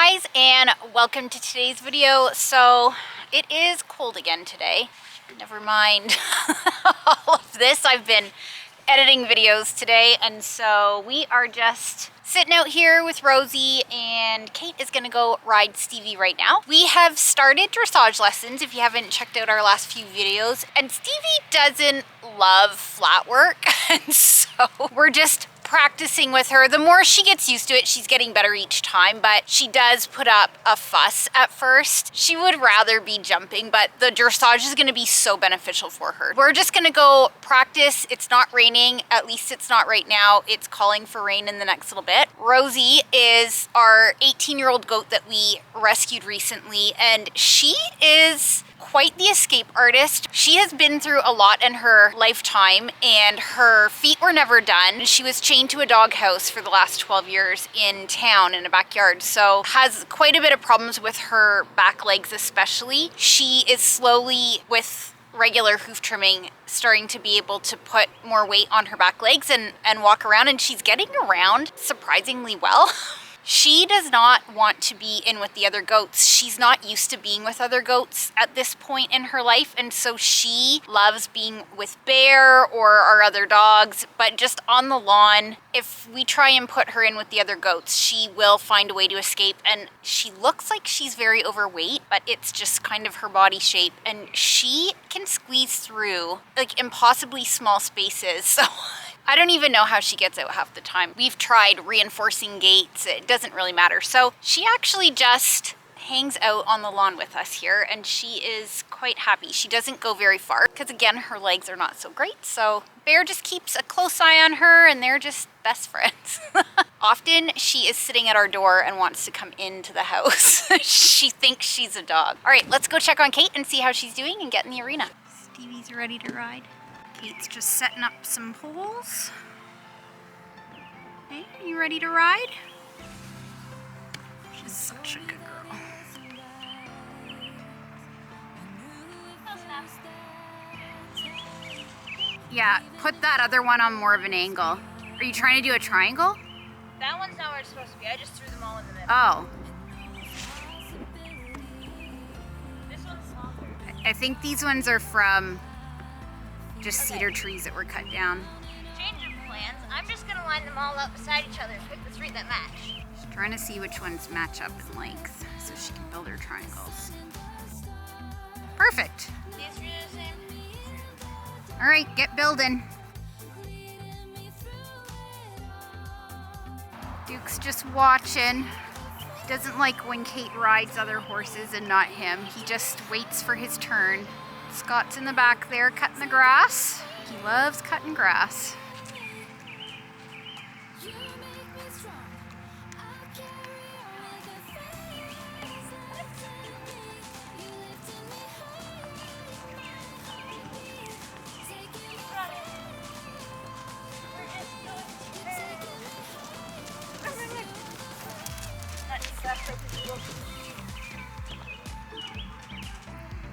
guys, and welcome to today's video. So it is cold again today. Never mind all of this. I've been editing videos today, and so we are just sitting out here with Rosie, and Kate is gonna go ride Stevie right now. We have started dressage lessons, if you haven't checked out our last few videos, and Stevie doesn't love flat work, and so we're just practicing with her. The more she gets used to it, she's getting better each time, but she does put up a fuss at first. She would rather be jumping, but the dressage is going to be so beneficial for her. We're just going to go practice. It's not raining, at least it's not right now. It's calling for rain in the next little bit. Rosie is our 18-year-old goat that we rescued recently, and she is quite the escape artist. She has been through a lot in her lifetime, and her feet were never done. She was chained to a doghouse for the last 12 years in town in a backyard, so has quite a bit of problems with her back legs especially. She is slowly, with regular hoof trimming, starting to be able to put more weight on her back legs and walk around, and she's getting around surprisingly well. She does not want to be in with the other goats. She's not used to being with other goats at this point in her life, and so she loves being with Bear or our other dogs, but just on the lawn, if we try and put her in with the other goats, she will find a way to escape. And she looks like she's very overweight, but it's just kind of her body shape, and she can squeeze through like impossibly small spaces. So I don't even know how she gets out half the time. We've tried reinforcing gates, it doesn't really matter. So she actually just hangs out on the lawn with us here, and she is quite happy. She doesn't go very far because, again, her legs are not so great. So Bear just keeps a close eye on her, and they're just best friends. Often she is sitting at our door and wants to come into the house. She thinks she's a dog. All right, let's go check on Kate and see how she's doing and get in the arena. Stevie's ready to ride. Kate's just setting up some poles. Hey, you ready to ride? She's such a good girl. Yeah, put that other one on more of an angle. Are you trying to do a triangle? That one's not where it's supposed to be. I just threw them all in the middle. Oh. This one's longer. I think these ones are from just cedar trees that were cut down. Change of plans. I'm just gonna line them all up beside each other and pick the three that match. She's trying to see which ones match up in length so she can build her triangles. Perfect. These three are the same. All right, get building. Duke's just watching. He doesn't like when Kate rides other horses and not him. He just waits for his turn. Scott's in the back there cutting the grass. He loves cutting grass.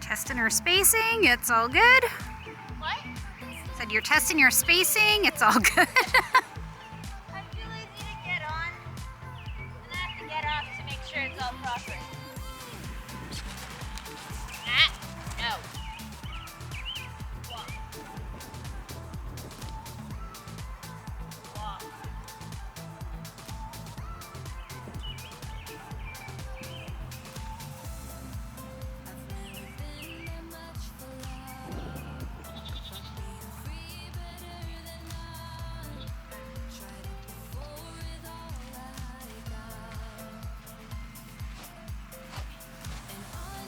Testing her spacing, it's all good. What? Said you're testing your spacing, it's all good. I'm too lazy to get on. And I have to get off to make sure it's all proper. No. Walk. Walk.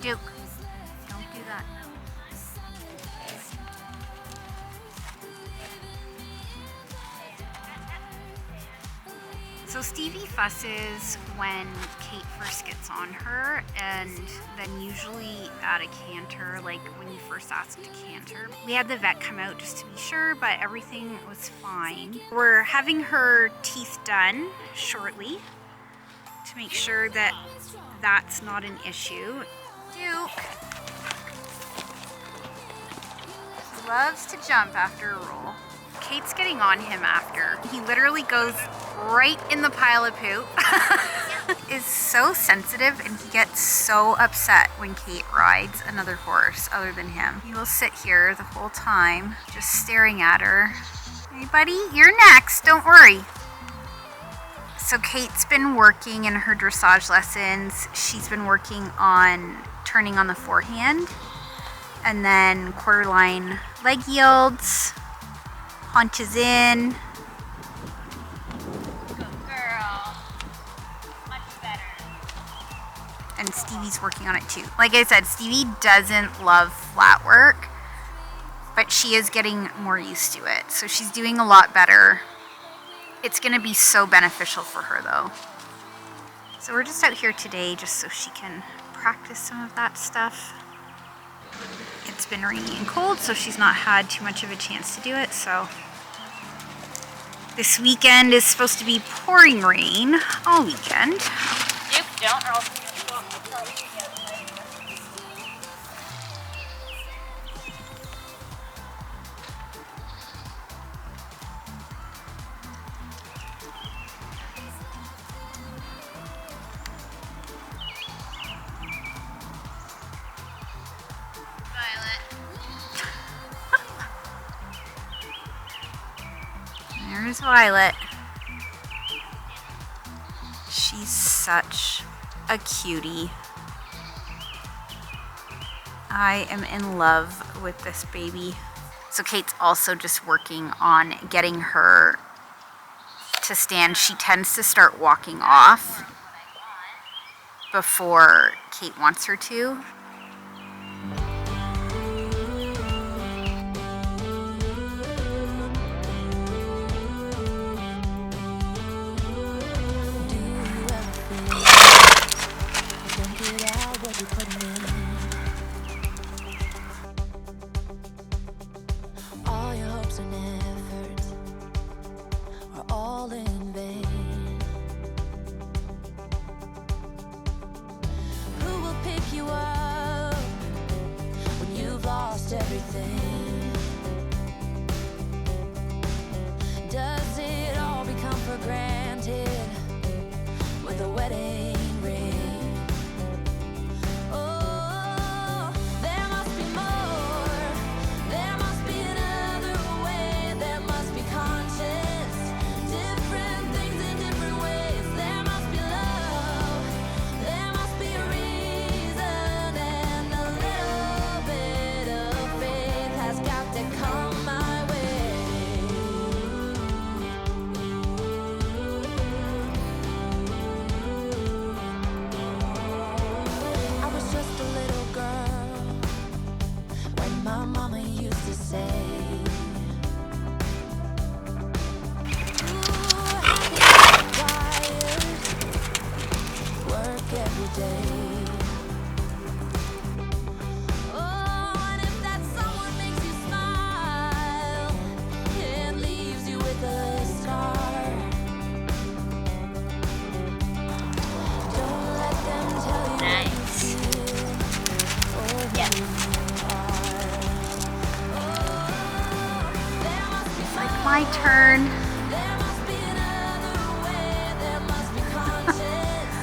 Duke, don't do that. So Stevie fusses when Kate first gets on her, and then usually at a canter, like when you first asked to canter. We had the vet come out just to be sure, but everything was fine. We're having her teeth done shortly to make sure that that's not an issue. Duke. He loves to jump after a roll. Kate's getting on him after. He literally goes right in the pile of poop. is so sensitive, and he gets so upset when Kate rides another horse other than him. He will sit here the whole time just staring at her. Hey buddy, you're next, don't worry. So Kate's been working in her dressage lessons. She's been working on turning on the forehand, and then quarterline leg yields, haunches in. And Stevie's working on it too. Like I said, Stevie doesn't love flat work, but she is getting more used to it. So she's doing a lot better. It's gonna be so beneficial for her though. So we're just out here today just so she can practice some of that stuff. It's been rainy and cold, so she's not had too much of a chance to do it. So this weekend is supposed to be pouring rain all weekend. Nope, don't, or else I'm gonna go off the trolley again. There's Violet. She's such a cutie. I am in love with this baby. So Kate's also just working on getting her to stand. She tends to start walking off before Kate wants her to. Everything. Does it all become for granted with a wedding ring? Oh, there must be more. There must be another way. There must be conscious, different things in different ways. There must be love. There must be a reason, and a little bit of faith has got to come my way. I was just a little girl when my mama used to say, ooh, happy, tired, work every day. Oh, and if that someone makes you smile and leaves you with a scar, don't let them tell you Nice. what you feel or Yeah. who you are. Oh, there must be It's like my turn. there must be another way. There must be conscience,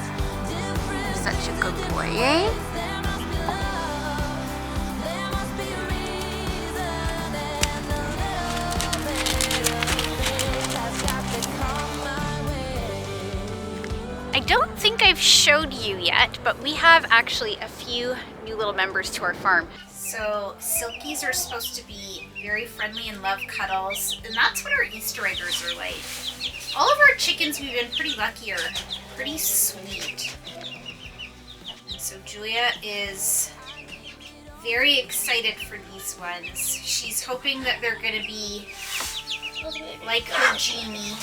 different Such a good things in boy, different eh? ways. There must be love. There must be a reason, and a little bit of faith has got to come my way. I don't think I've showed you yet, but we have actually a few new little members to our farm. So silkies are supposed to be very friendly and love cuddles, and that's what our Easter eggers are like. All of our chickens, we've been pretty lucky, are pretty sweet. So Julia is very excited for these ones. She's hoping that they're going to be like her Jeannie.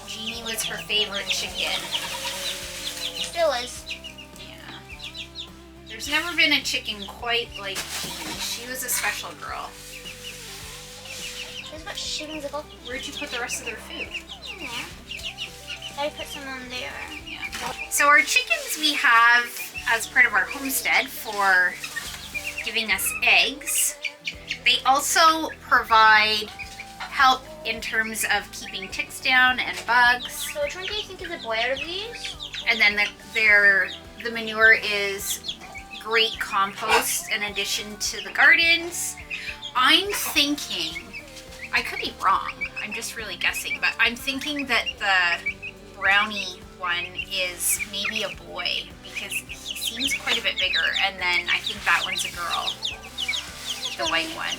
Jeannie was her favorite chicken. Still is. Yeah. There's never been a chicken quite like Jeannie. She was a special girl. That's what chickens ago. Where'd you put the rest of their food? Yeah. I put some on there. Yeah. So our chickens we have as part of our homestead for giving us eggs. They also provide help in terms of keeping ticks down and bugs. So which one do you think is a boy out of these? And then the manure is great compost in addition to the gardens. I'm thinking, I could be wrong, I'm just really guessing, but I'm thinking that the brownie one is maybe a boy because he seems quite a bit bigger, and then I think that one's a girl, the white one.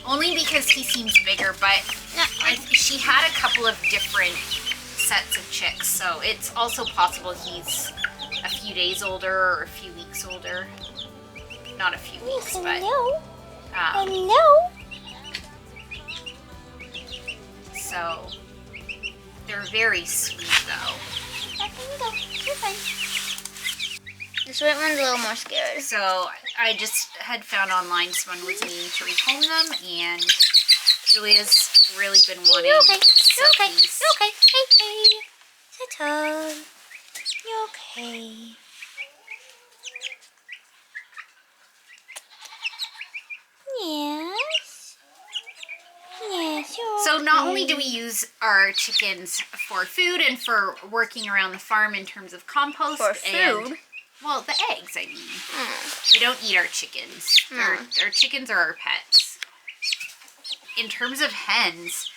Only because he seems bigger, but she had a couple of different sets of chicks, so it's also possible he's a few days older or a few weeks older. Not a few weeks, but... Hello. So, they're very sweet though. You're fine. This white one's a little more scared. So, I just had found online someone was needing to rehome them, and Julia's really been wanting You're okay. You're okay. silkies. You're okay. Hey, hey. Sit down. You're okay. Yes. Yes, you're So not okay. only do we use our chickens for food and for working around the farm in terms of compost For and food? well, the eggs, I mean. We don't eat our chickens. Our chickens are our pets. In terms of hens,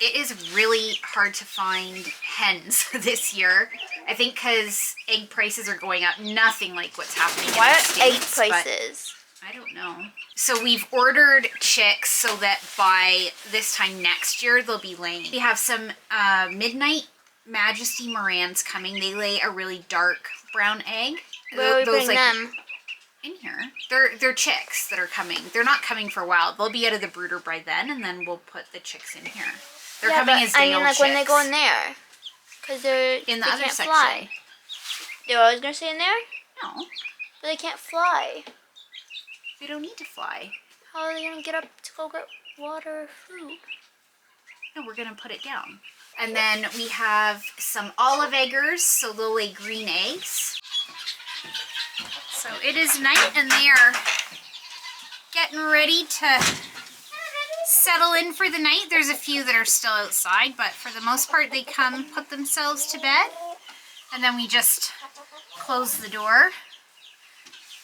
it is really hard to find hens this year. I think because egg prices are going up, nothing like what's happening in the egg States. but prices? I don't know. So we've ordered chicks so that by this time next year they'll be laying. We have some midnight Majesty Morans coming. They lay a really dark brown egg. Where are we putting them? In here. They're chicks that are coming. They're not coming for wild. They'll be out of the brooder by then, and then we'll put the chicks in here. They're coming as day-old like chicks. when they go in there, because they the other can't section. fly. They're always gonna stay in there, No, but they can't fly. they don't need to fly. How are they gonna get up to go get water or food? No, we're gonna put it down. And then we have some olive eggers, so they'll lay green eggs. So it is night and they are getting ready to settle in for the night. There's a few that are still outside, but for the most part they come put themselves to bed. And then we just close the door.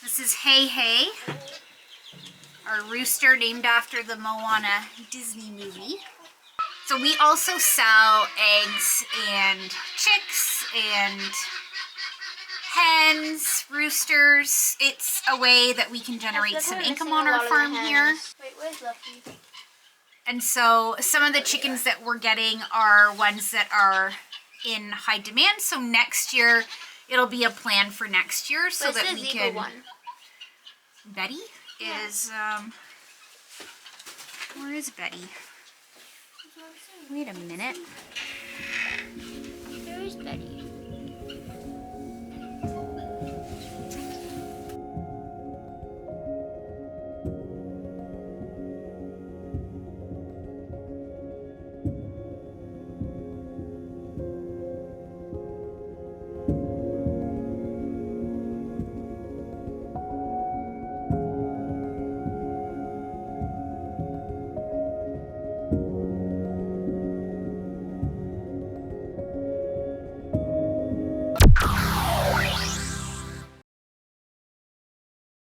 This is Hey Hey, our rooster named after the Moana Disney movie. So we also sell eggs and chicks and hens, roosters. It's a way that we can generate some income on our farm here. Wait, where's Lucky? And so some of the chickens that we're getting are ones that are in high demand. So next year, it'll be a plan for next year so that we can... One? Betty is, where is Betty? Wait a minute. Where is Betty?